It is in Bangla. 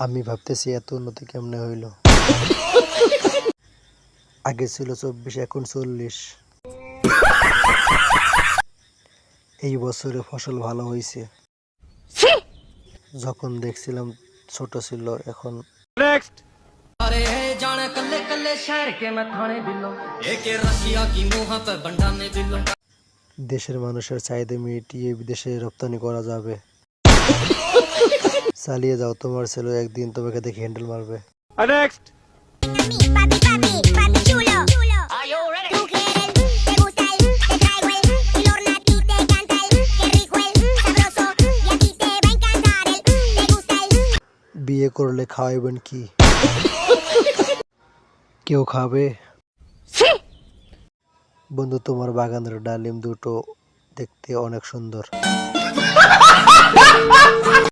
আমি ভাবতেছি এত উন্নতি কেমনে হইল। আগে ছিল 24, এখন 40। এই বছরে ফসল ভালো হইছে। যখন দেখছিলাম ছোট ছিল, এখন अरे जाने कल्ले कल्ले शहर के मैं थाने दिलो एक रशिया की मुंह पे बंडा ने दिलो দেশের মানুষের চাহিদা মিটিয়ে বিদেশে রপ্তানি করা যাবে। চালিয়ে যাও, তোমার ছেলে একদিন তোমাকে দেখে হ্যান্ডেল মারবে। Papi, papi, papi chulo. Are you ready? Tú quieres, te gusta te traigo el hornati, te canta qué rico sabroso, y a ti te va a encantar te gusta বিয়ে করলে খাওয়াইবেন কি? কেউ খাবে? বন্ধু, তোমার বাগানের ডালিম দুটো দেখতে অনেক সুন্দর।